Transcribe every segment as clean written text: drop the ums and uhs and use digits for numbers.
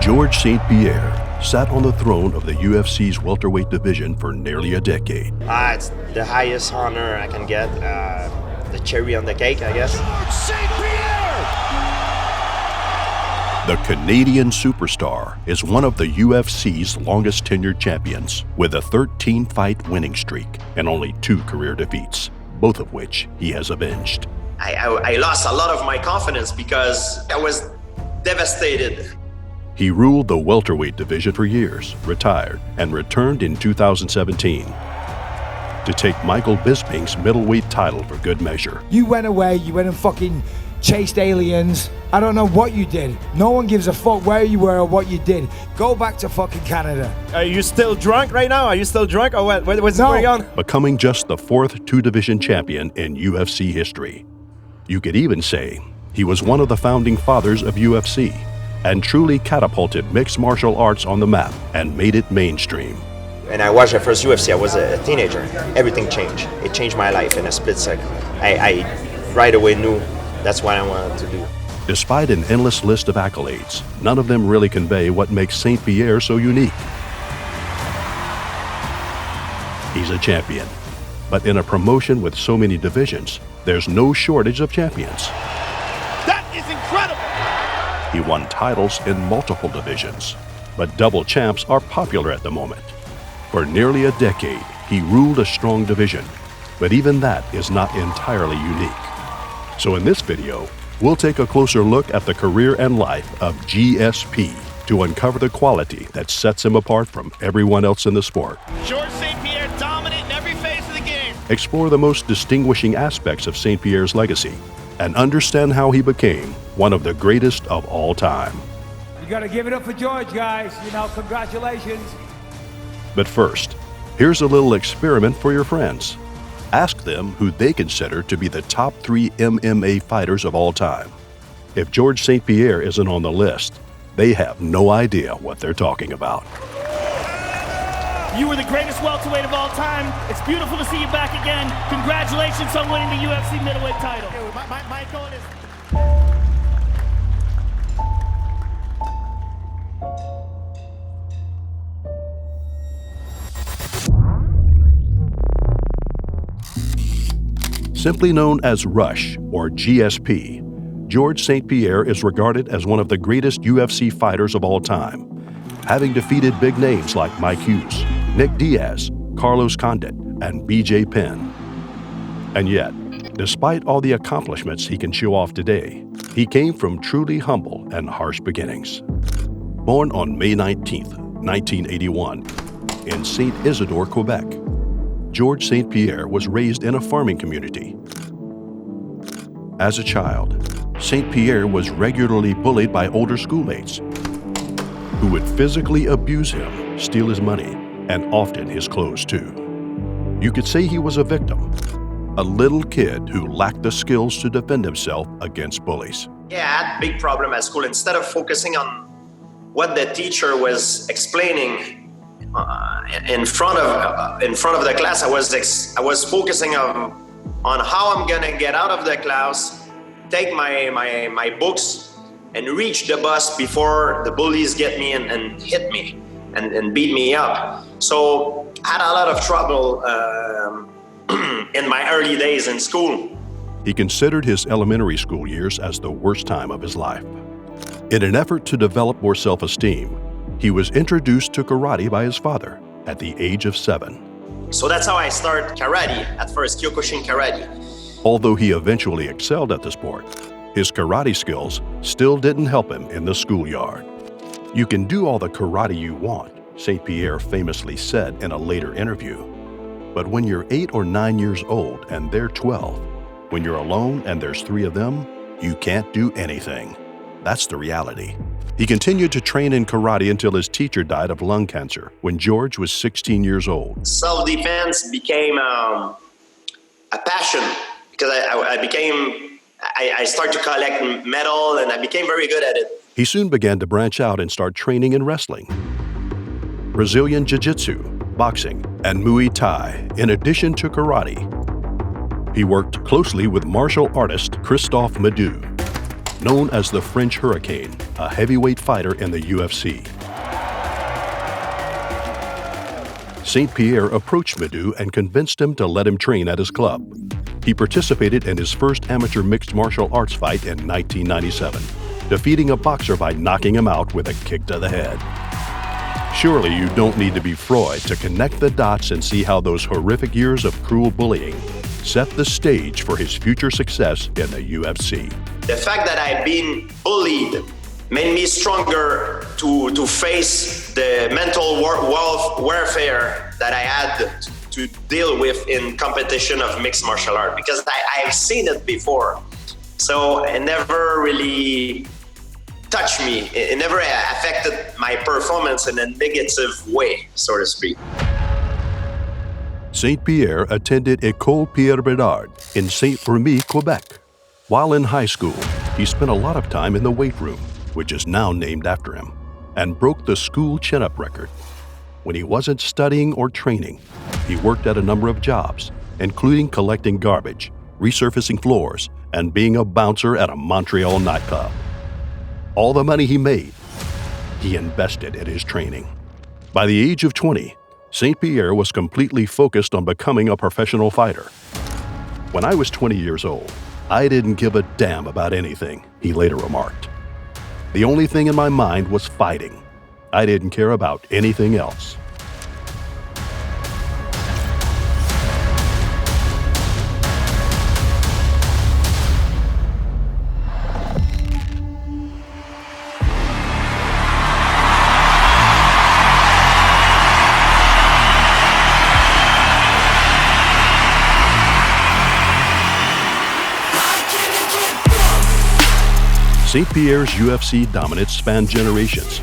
George St-Pierre sat on the throne of the UFC's welterweight division for nearly a decade. It's the highest honor I can get, the cherry on the cake, I guess. George St-Pierre! The Canadian superstar is one of the UFC's longest tenured champions, with a 13-fight winning streak and only 2 career defeats, both of which he has avenged. I lost a lot of my confidence because I was devastated. He ruled the welterweight division for years, retired, and returned in 2017 to take Michael Bisping's middleweight title for good measure. You went away, you went and fucking chased aliens. I don't know what you did. No one gives a fuck where you were or what you did. Go back to fucking Canada. Are you still drunk right now? Are you still drunk or what? What's going on? Becoming just the 4th two-division champion in UFC history. You could even say he was one of the founding fathers of UFC and truly catapulted mixed martial arts on the map and made it mainstream. When I watched the first UFC, I was a teenager. Everything changed. It changed my life in a split second. I right away knew that's what I wanted to do. Despite an endless list of accolades, none of them really convey what makes St-Pierre so unique. He's a champion, but in a promotion with so many divisions, there's no shortage of champions. That is incredible! He won titles in multiple divisions, but double champs are popular at the moment. For nearly a decade, he ruled a strong division, but even that is not entirely unique. So in this video, we'll take a closer look at the career and life of GSP to uncover the quality that sets him apart from everyone else in the sport. George St-Pierre dominant in every phase of the game. Explore the most distinguishing aspects of St-Pierre's legacy and understand how he became one of the greatest of all time. You gotta give it up for George, guys. You know, congratulations. But first, here's a little experiment for your friends. Ask them who they consider to be the top 3 MMA fighters of all time. If George St-Pierre isn't on the list, they have no idea what they're talking about. You were the greatest welterweight of all time. It's beautiful to see you back again. Congratulations on winning the UFC middleweight title. My goal is... Simply known as Rush or GSP, George St-Pierre is regarded as one of the greatest UFC fighters of all time, having defeated big names like Mike Hughes, Nick Diaz, Carlos Condit, and BJ Penn. And yet, despite all the accomplishments he can show off today, he came from truly humble and harsh beginnings. Born on May 19, 1981, in St. Isidore, Quebec, George St-Pierre was raised in a farming community. As a child, St-Pierre was regularly bullied by older schoolmates who would physically abuse him, steal his money, and often his clothes too. You could say he was a victim, a little kid who lacked the skills to defend himself against bullies. Yeah, I had a big problem at school. Instead of focusing on what the teacher was explaining in front of the class, I was focusing on how I'm gonna get out of the class, take my books, and reach the bus before the bullies get me and hit me and beat me up. So I had a lot of trouble in my early days in school. He considered his elementary school years as the worst time of his life. In an effort to develop more self-esteem, he was introduced to karate by his father at the age of 7. So that's how I started karate at first, Kyokushin karate. Although he eventually excelled at the sport, his karate skills still didn't help him in the schoolyard. You can do all the karate you want, St-Pierre famously said in a later interview. But when you're 8 or 9 years old and they're 12, when you're alone and there's 3 of them, you can't do anything. That's the reality. He continued to train in karate until his teacher died of lung cancer when George was 16 years old. Self-defense became a passion because I started to collect metal and I became very good at it. He soon began to branch out and start training in wrestling, Brazilian Jiu-Jitsu, boxing, and Muay Thai, in addition to karate. He worked closely with martial artist Christophe Madou. known as the French Hurricane, a heavyweight fighter in the UFC. St-Pierre approached Midoux and convinced him to let him train at his club. He participated in his first amateur mixed martial arts fight in 1997, defeating a boxer by knocking him out with a kick to the head. Surely you don't need to be Freud to connect the dots and see how those horrific years of cruel bullying set the stage for his future success in the UFC. The fact that I've been bullied made me stronger to face the mental warfare that I had to deal with in competition of mixed martial art, because I've seen it before. So it never really touched me. It never affected my performance in a negative way, so to speak. St-Pierre attended École Pierre Bédard in Saint-Remy, Quebec. While in high school, he spent a lot of time in the weight room, which is now named after him, and broke the school chin-up record. When he wasn't studying or training, he worked at a number of jobs, including collecting garbage, resurfacing floors, and being a bouncer at a Montreal nightclub. All the money he made, he invested in his training. By the age of 20, St-Pierre was completely focused on becoming a professional fighter. "When I was 20 years old, I didn't give a damn about anything," he later remarked. "The only thing in my mind was fighting. I didn't care about anything else." St-Pierre's UFC dominance spanned generations.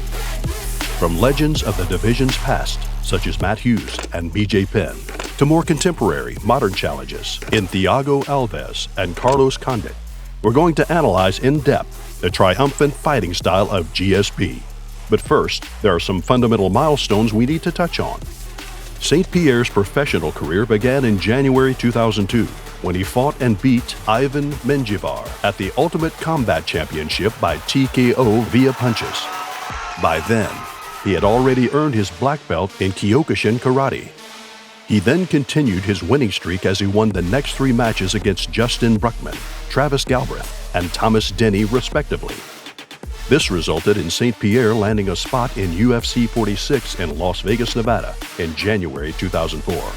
From legends of the division's past, such as Matt Hughes and BJ Penn, to more contemporary, modern challenges in Thiago Alves and Carlos Condit, we're going to analyze in depth the triumphant fighting style of GSP. But first, there are some fundamental milestones we need to touch on. St-Pierre's professional career began in January 2002, when he fought and beat Ivan Menjivar at the Ultimate Combat Championship by TKO via punches. By then, he had already earned his black belt in Kyokushin Karate. He then continued his winning streak as he won the next 3 matches against Justin Bruckman, Travis Galbraith, and Thomas Denny, respectively. This resulted in St-Pierre landing a spot in UFC 46 in Las Vegas, Nevada in January 2004.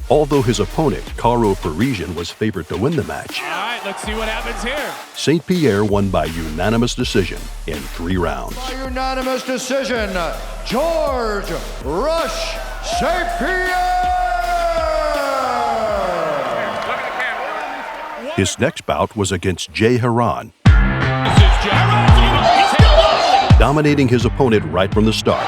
Although his opponent, Karo Parisian, was favored to win the match, All right, let's see what happens here. St-Pierre won by unanimous decision in 3 rounds. By unanimous decision, George Rush St-Pierre! His next bout was against Jay Haran, dominating his opponent right from the start.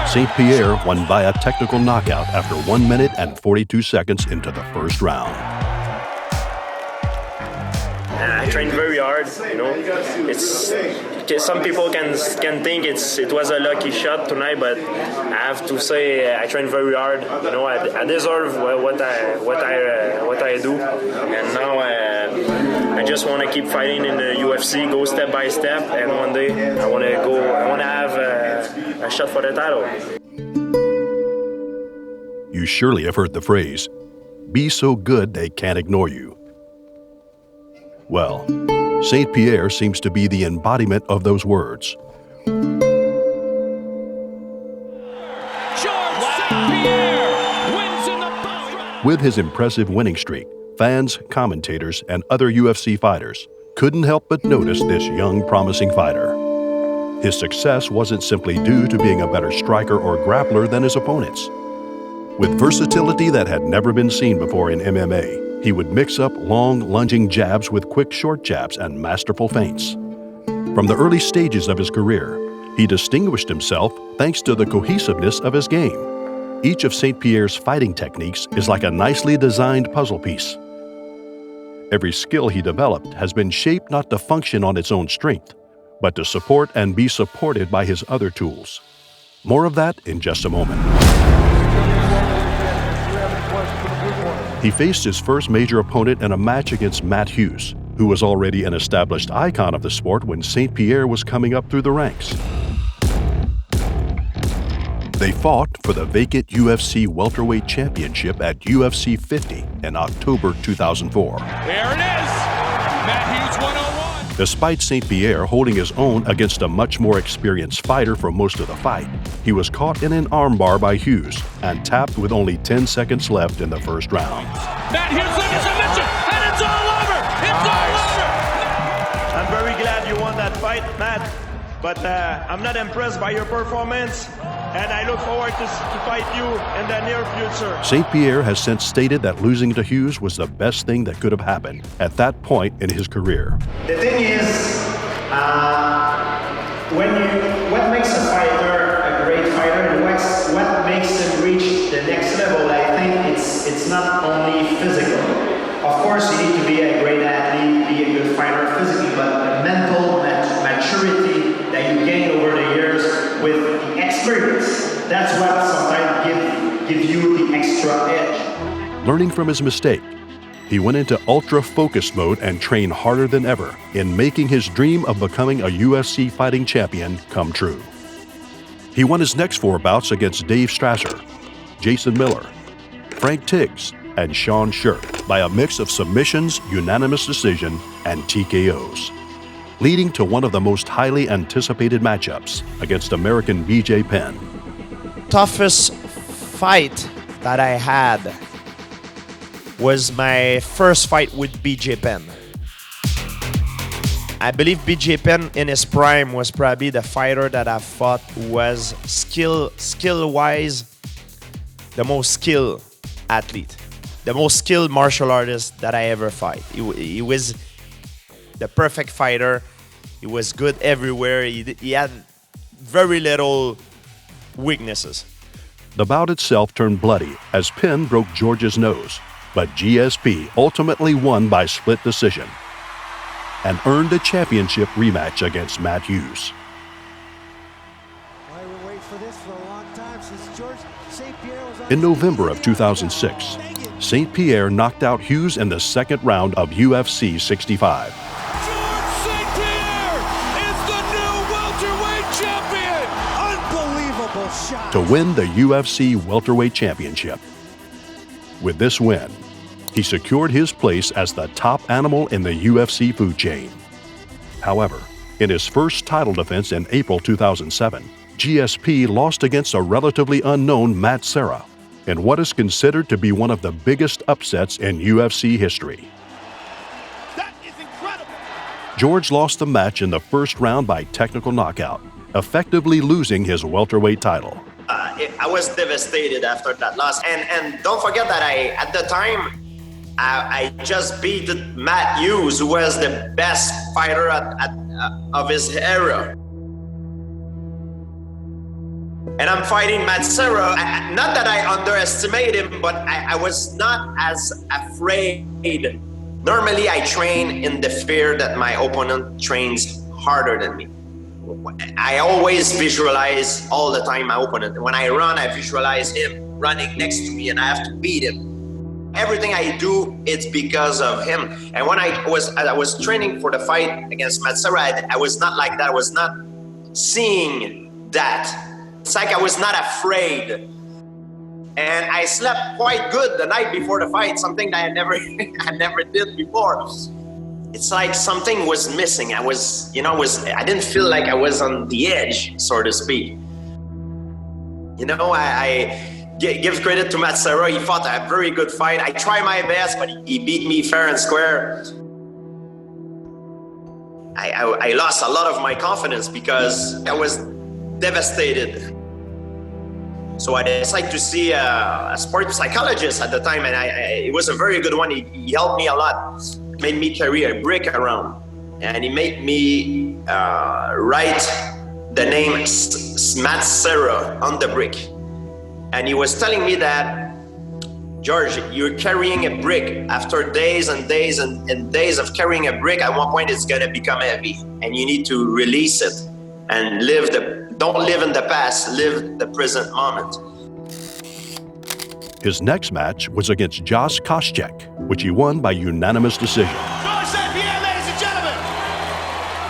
St-Pierre won by a technical knockout after 1 minute and 42 seconds into the first round. I trained very hard, you know. It's some people can think it was a lucky shot tonight, but I have to say I trained very hard. You know, I deserve what I do, and now I just want to keep fighting in the UFC, go step by step, and one day I want to have a shot for the title. You surely have heard the phrase, "Be so good they can't ignore you." Well, St-Pierre seems to be the embodiment of those words. With his impressive winning streak, fans, commentators, and other UFC fighters couldn't help but notice this young, promising fighter. His success wasn't simply due to being a better striker or grappler than his opponents. With versatility that had never been seen before in MMA, he would mix up long, lunging jabs with quick, short jabs and masterful feints. From the early stages of his career, he distinguished himself thanks to the cohesiveness of his game. Each of St-Pierre's fighting techniques is like a nicely designed puzzle piece. Every skill he developed has been shaped not to function on its own strength, but to support and be supported by his other tools. More of that in just a moment. He faced his first major opponent in a match against Matt Hughes, who was already an established icon of the sport when St-Pierre was coming up through the ranks. They fought for the vacant UFC welterweight championship at UFC 50 in October 2004. There it is! Matt Hughes 101. Despite St-Pierre holding his own against a much more experienced fighter for most of the fight, he was caught in an armbar by Hughes and tapped with only 10 seconds left in the first round. Matt Hughes with a submission, and it's all over! It's all over! I'm very glad you won that fight, Matt. But I'm not impressed by your performance, and I look forward to fight you in the near future. St-Pierre has since stated that losing to Hughes was the best thing that could have happened at that point in his career. The thing is, what makes a fighter a great fighter, and what makes him reach the next level, I think it's not only physical. Of course, you need to be a great athlete, be a good fighter physically, but the mental maturity that you gain over the years with the experience, that's what sometimes gives you the extra edge. Learning from his mistake, he went into ultra-focused mode and trained harder than ever in making his dream of becoming a UFC fighting champion come true. He won his next 4 bouts against Dave Strasser, Jason Miller, Frank Tiggs, and Sean Shirk by a mix of submissions, unanimous decision, and TKOs, leading to one of the most highly anticipated matchups against American BJ Penn. Toughest fight that I had was my first fight with BJ Penn. I believe BJ Penn in his prime was probably the fighter that I fought who was skill-wise the most skilled athlete, the most skilled martial artist that I ever fight. He was the perfect fighter. He was good everywhere. He had very little weaknesses. The bout itself turned bloody as Penn broke George's nose, but GSP ultimately won by split decision and earned a championship rematch against Matt Hughes. In November of 2006, St-Pierre knocked out Hughes in the second round of UFC 65. To win the UFC welterweight championship. With this win, he secured his place as the top animal in the UFC food chain. However, in his first title defense in April 2007, GSP lost against a relatively unknown Matt Serra in what is considered to be one of the biggest upsets in UFC history. That is incredible! George lost the match in the first round by technical knockout, effectively losing his welterweight title. I was devastated after that loss, and don't forget that at the time I just beat Matt Hughes, who was the best fighter of his era, and I'm fighting Matt Serra. Not that I underestimate him, but I was not as afraid. Normally I train in the fear that my opponent trains harder than me. I always visualize all the time my opponent. When I run, I visualize him running next to me and I have to beat him. Everything I do, it's because of him. And when I was training for the fight against Matt Serra, I was not like that. I was not seeing that. It's like I was not afraid. And I slept quite good the night before the fight, something that I never did before. It's like something was missing. I didn't feel like I was on the edge, so to speak. I give credit to Matt Serra. He fought a very good fight. I tried my best, but he beat me fair and square. I lost a lot of my confidence because I was devastated. So I decided to see a sports psychologist at the time, and it was a very good one. He helped me a lot. Made me carry a brick around, and he made me write the name Matt Serra on the brick. And he was telling me that, George, you're carrying a brick. After days and days and days of carrying a brick, at one point it's gonna become heavy, and you need to release it and don't live in the past, live the present moment. His next match was against Josh Koscheck, which he won by unanimous decision. George St-Pierre,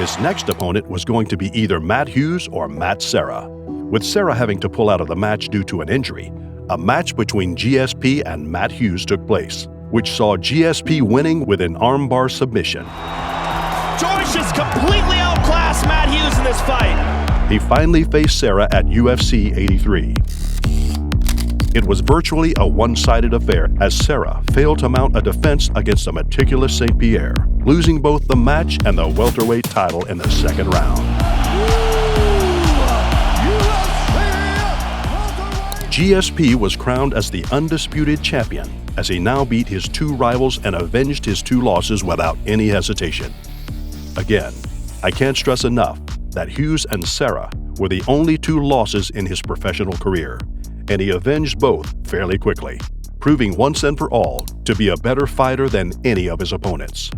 His next opponent was going to be either Matt Hughes or Matt Serra. With Serra having to pull out of the match due to an injury, a match between GSP and Matt Hughes took place, which saw GSP winning with an armbar submission. George just completely outclassed Matt Hughes in this fight. He finally faced Serra at UFC 83. It was virtually a one-sided affair as Serra failed to mount a defense against a meticulous St-Pierre, losing both the match and the welterweight title in the second round. GSP was crowned as the undisputed champion as he now beat his two rivals and avenged his two losses without any hesitation. Again, I can't stress enough that Hughes and Serra were the only two losses in his professional career, and he avenged both fairly quickly, proving once and for all to be a better fighter than any of his opponents.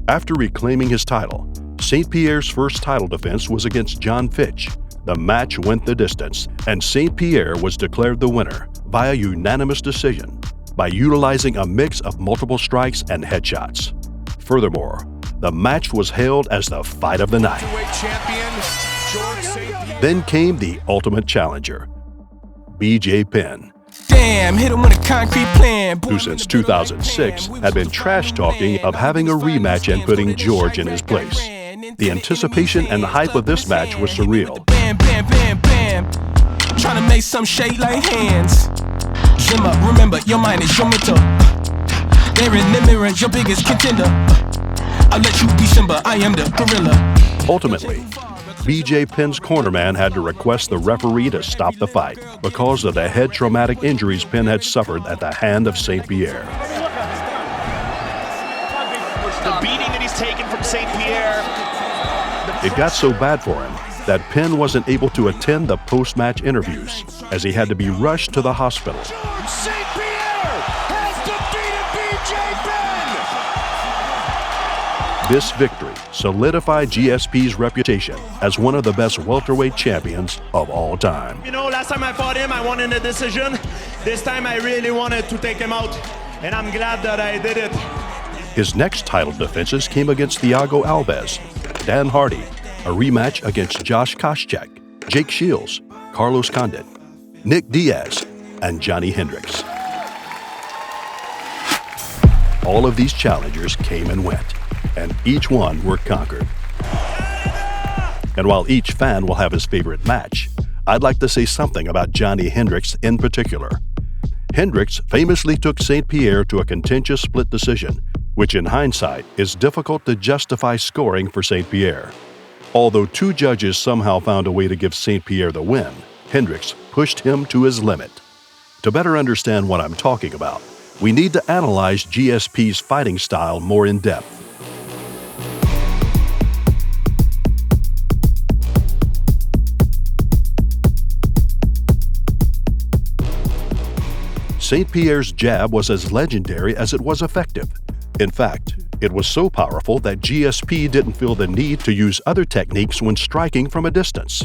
After reclaiming his title, St-Pierre's first title defense was against John Fitch. The match went the distance, and St-Pierre was declared the winner via unanimous decision by utilizing a mix of multiple strikes and headshots. Furthermore, the match was hailed as the fight of the night. Then came the ultimate challenger, BJ Penn, hit him with a concrete plan, who since 2006 had been trash-talking of having a rematch and putting George in his place. The anticipation and hype of this match was surreal. Trying to make some shake like hands. Shimmer, remember, your mind is your mentor. There in the mirror, your biggest contender. I'll let you be Simba, I am the gorilla. Ultimately, BJ Penn's cornerman had to request the referee to stop the fight because of the head traumatic injuries Penn had suffered at the hand of St-Pierre. The beating that he's taken from St-Pierre. It got so bad for him that Penn wasn't able to attend the post-match interviews as he had to be rushed to the hospital. St-Pierre has defeated BJ Penn! This victory solidified GSP's reputation as one of the best welterweight champions of all time. You know, last time I fought him, I wanted a decision. This time I really wanted to take him out, and I'm glad that I did it. His next title defenses came against Thiago Alves, Dan Hardy, a rematch against Josh Koscheck, Jake Shields, Carlos Condit, Nick Diaz, and Johnny Hendricks. All of these challengers came and went, and each one were conquered. And while each fan will have his favorite match, I'd like to say something about Johnny Hendricks in particular. Hendricks famously took St-Pierre to a contentious split decision, which in hindsight is difficult to justify scoring for St-Pierre. Although two judges somehow found a way to give St-Pierre the win, Hendricks pushed him to his limit. To better understand what I'm talking about, we need to analyze GSP's fighting style more in depth. St-Pierre's jab was as legendary as it was effective. In fact, it was so powerful that GSP didn't feel the need to use other techniques when striking from a distance.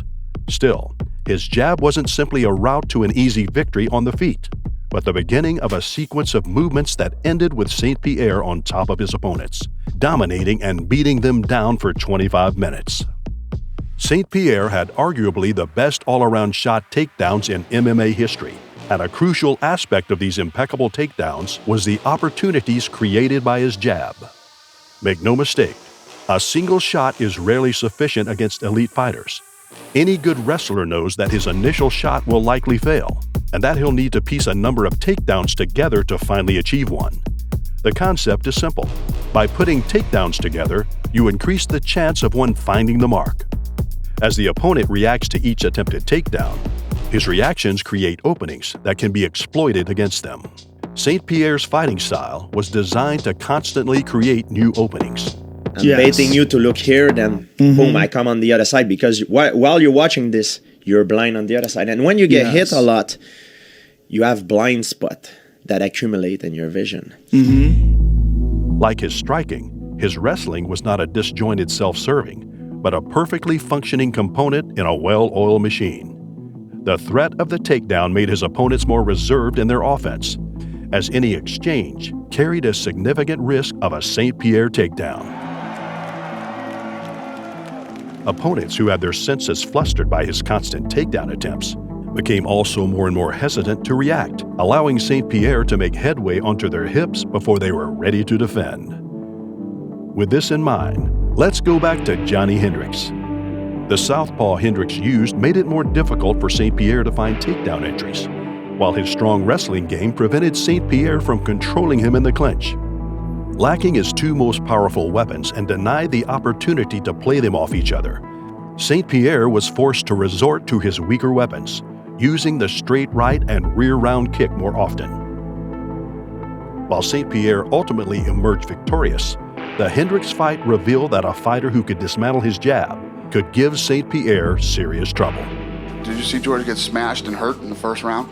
Still, his jab wasn't simply a route to an easy victory on the feet, but the beginning of a sequence of movements that ended with St-Pierre on top of his opponents, dominating and beating them down for 25 minutes. St-Pierre had arguably the best all-around shot takedowns in MMA history, and a crucial aspect of these impeccable takedowns was the opportunities created by his jab. Make no mistake, a single shot is rarely sufficient against elite fighters. Any good wrestler knows that his initial shot will likely fail, and that he'll need to piece a number of takedowns together to finally achieve one. The concept is simple. By putting takedowns together, you increase the chance of one finding the mark. As the opponent reacts to each attempted takedown, his reactions create openings that can be exploited against them. St-Pierre's fighting style was designed to constantly create new openings. I'm baiting you to look here, then boom, I come on the other side, because while you're watching this, you're blind on the other side. And when you get hit a lot, you have blind spot that accumulate in your vision. Like his striking, his wrestling was not a disjointed self-serving, but a perfectly functioning component in a well-oiled machine. The threat of the takedown made his opponents more reserved in their offense, as any exchange carried a significant risk of a St-Pierre takedown. Opponents who had their senses flustered by his constant takedown attempts became also more and more hesitant to react, allowing St-Pierre to make headway onto their hips before they were ready to defend. With this in mind, let's go back to Johnny Hendricks. The southpaw Hendricks used made it more difficult for St-Pierre to find takedown entries, while his strong wrestling game prevented St-Pierre from controlling him in the clinch. Lacking his two most powerful weapons and denied the opportunity to play them off each other, St-Pierre was forced to resort to his weaker weapons, using the straight right and rear round kick more often. While St-Pierre ultimately emerged victorious, the Hendricks fight revealed that a fighter who could dismantle his jab could give St-Pierre serious trouble. Did you see George get smashed and hurt in the first round?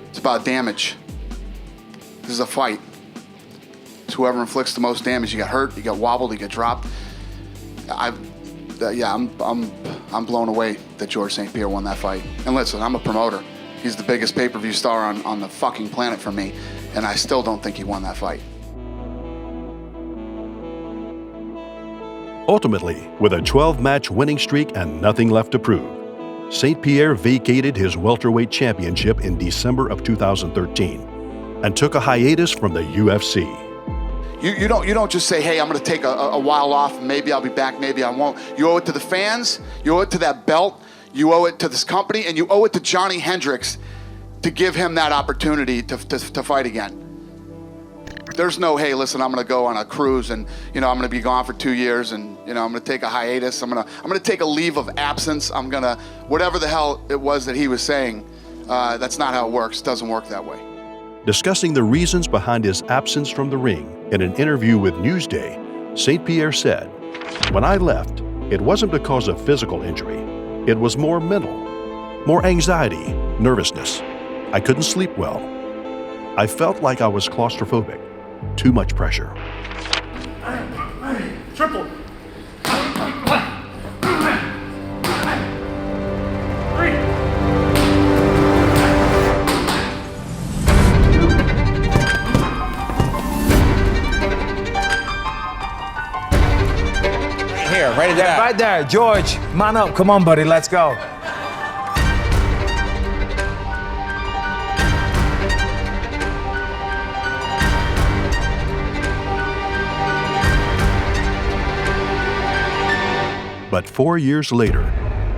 It's about damage. This is a fight. It's whoever inflicts the most damage. You get hurt, you get wobbled, you get dropped. I'm blown away that George St-Pierre won that fight. And listen, I'm a promoter. He's the biggest pay-per-view star on the fucking planet for me, and I still don't think he won that fight. Ultimately, with a 12-match winning streak and nothing left to prove, St-Pierre vacated his welterweight championship in December of 2013 and took a hiatus from the UFC. You don't just say, hey, I'm going to take a while off, maybe I'll be back, maybe I won't. You owe it to the fans, you owe it to that belt, you owe it to this company, and you owe it to Johnny Hendricks to give him that opportunity to fight again. There's no, hey, listen, I'm going to go on a cruise and, I'm going to be gone for 2 years and, I'm going to take a hiatus. I'm going to take a leave of absence. I'm going to, whatever the hell it was that he was saying, that's not how it works. It doesn't work that way. Discussing the reasons behind his absence from the ring in an interview with Newsday, St-Pierre said, "When I left, it wasn't because of physical injury. It was more mental, more anxiety, nervousness. I couldn't sleep well. I felt like I was claustrophobic. Too much pressure." Triple. Here, right there. Right there, George. Man up. Come on, buddy. Let's go. But 4 years later,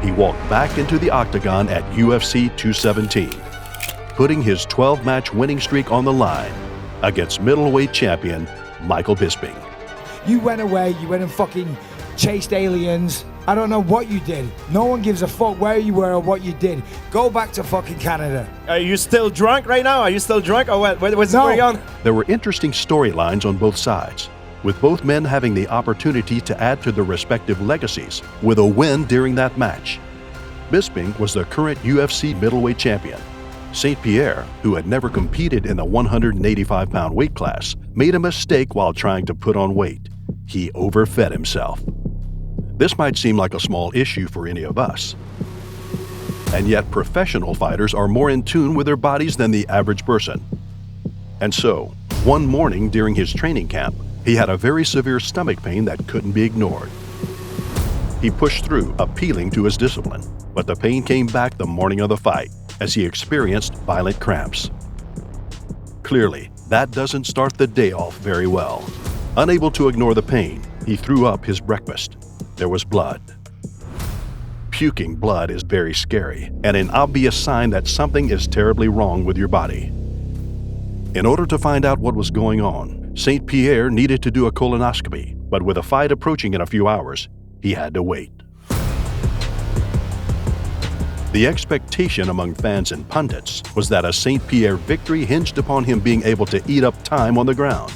he walked back into the octagon at UFC 217, putting his 12-match winning streak on the line against middleweight champion Michael Bisping. You went away, you went and fucking chased aliens. I don't know what you did. No one gives a fuck where you were or what you did. Go back to fucking Canada. Are you still drunk right now? Are you still drunk or what? What's going on? There were interesting storylines on both sides, with both men having the opportunity to add to their respective legacies with a win during that match. Bisping was the current UFC middleweight champion. St-Pierre, who had never competed in the 185-pound weight class, made a mistake while trying to put on weight. He overfed himself. This might seem like a small issue for any of us. And yet professional fighters are more in tune with their bodies than the average person. And so, one morning during his training camp, he had a very severe stomach pain that couldn't be ignored. He pushed through, appealing to his discipline, but the pain came back the morning of the fight as he experienced violent cramps. Clearly, that doesn't start the day off very well. Unable to ignore the pain, he threw up his breakfast. There was blood. Puking blood is very scary and an obvious sign that something is terribly wrong with your body. In order to find out what was going on, St-Pierre needed to do a colonoscopy, but with a fight approaching in a few hours, he had to wait. The expectation among fans and pundits was that a St-Pierre victory hinged upon him being able to eat up time on the ground.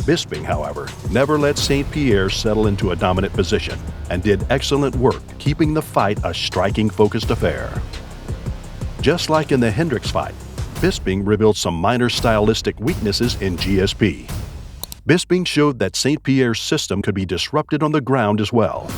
Bisping, however, never let St-Pierre settle into a dominant position and did excellent work keeping the fight a striking, focused affair. Just like in the Hendricks fight, Bisping revealed some minor stylistic weaknesses in GSP. Bisping showed that St-Pierre's system could be disrupted on the ground as well.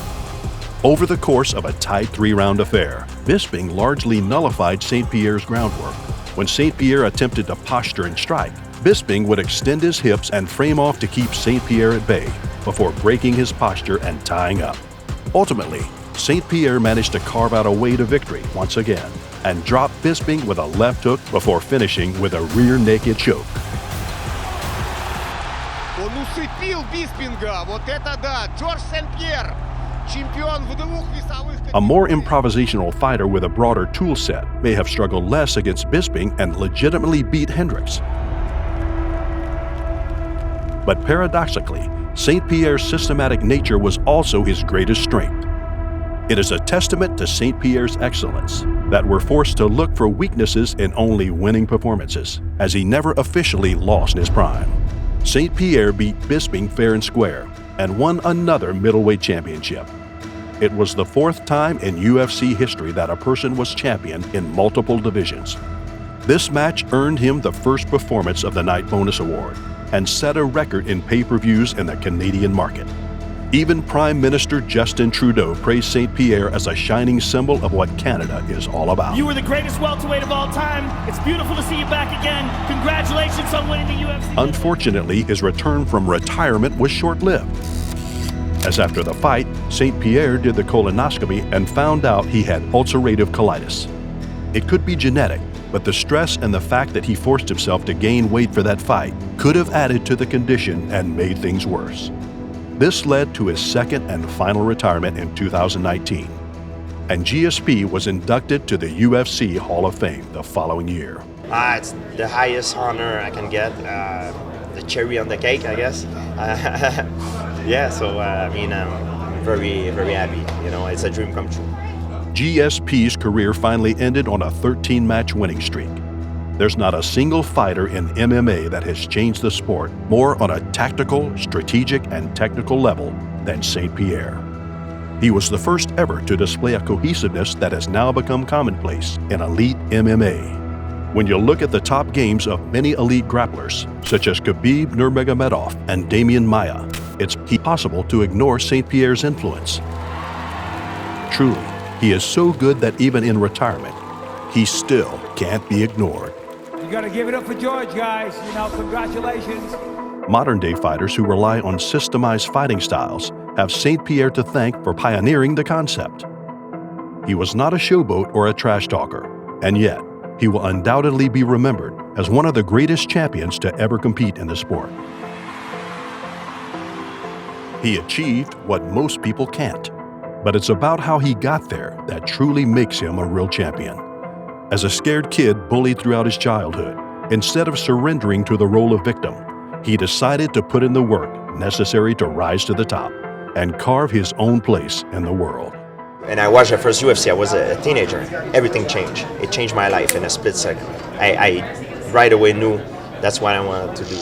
Over the course of a tight 3-round affair, Bisping largely nullified St-Pierre's groundwork. When St-Pierre attempted to posture and strike, Bisping would extend his hips and frame off to keep St-Pierre at bay before breaking his posture and tying up. Ultimately, St-Pierre managed to carve out a way to victory once again and dropped Bisping with a left hook before finishing with a rear naked choke. Он усыпил Биспинга. Вот это да. Джордж Сен-Пьер. Чемпион в двух весовых категориях. A more improvisational fighter with a broader tool set may have struggled less against Bisping and legitimately beat Hendricks. But paradoxically, St-Pierre's systematic nature was also his greatest strength. It is a testament to St-Pierre's excellence that we're forced to look for weaknesses in only winning performances, as he never officially lost his prime. St-Pierre beat Bisping fair and square and won another middleweight championship. It was the fourth time in UFC history that a person was champion in multiple divisions. This match earned him the first Performance of the Night bonus award and set a record in pay-per-views in the Canadian market. Even Prime Minister Justin Trudeau praised St-Pierre as a shining symbol of what Canada is all about. You were the greatest welterweight of all time. It's beautiful to see you back again. Congratulations on winning the UFC. Unfortunately, his return from retirement was short-lived, as after the fight, St-Pierre did the colonoscopy and found out he had ulcerative colitis. It could be genetic, but the stress and the fact that he forced himself to gain weight for that fight could have added to the condition and made things worse. This led to his second and final retirement in 2019, and GSP was inducted to the UFC Hall of Fame the following year. It's the highest honor I can get, the cherry on the cake, I guess. Yeah, so I mean, I'm very, very happy. You know, it's a dream come true. GSP's career finally ended on a 13-match winning streak. There's not a single fighter in MMA that has changed the sport more on a tactical, strategic, and technical level than St-Pierre. He was the first ever to display a cohesiveness that has now become commonplace in elite MMA. When you look at the top games of many elite grapplers, such as Khabib Nurmagomedov and Damian Maia, it's impossible to ignore St-Pierre's influence. Truly, he is so good that even in retirement, he still can't be ignored. You gotta give it up for George, guys. You know, congratulations. Modern-day fighters who rely on systemized fighting styles have St-Pierre to thank for pioneering the concept. He was not a showboat or a trash talker, and yet he will undoubtedly be remembered as one of the greatest champions to ever compete in the sport. He achieved what most people can't, but it's about how he got there that truly makes him a real champion. As a scared kid bullied throughout his childhood, instead of surrendering to the role of victim, he decided to put in the work necessary to rise to the top and carve his own place in the world. And I watched the first UFC, I was a teenager. Everything changed. It changed my life in a split second. I right away knew that's what I wanted to do.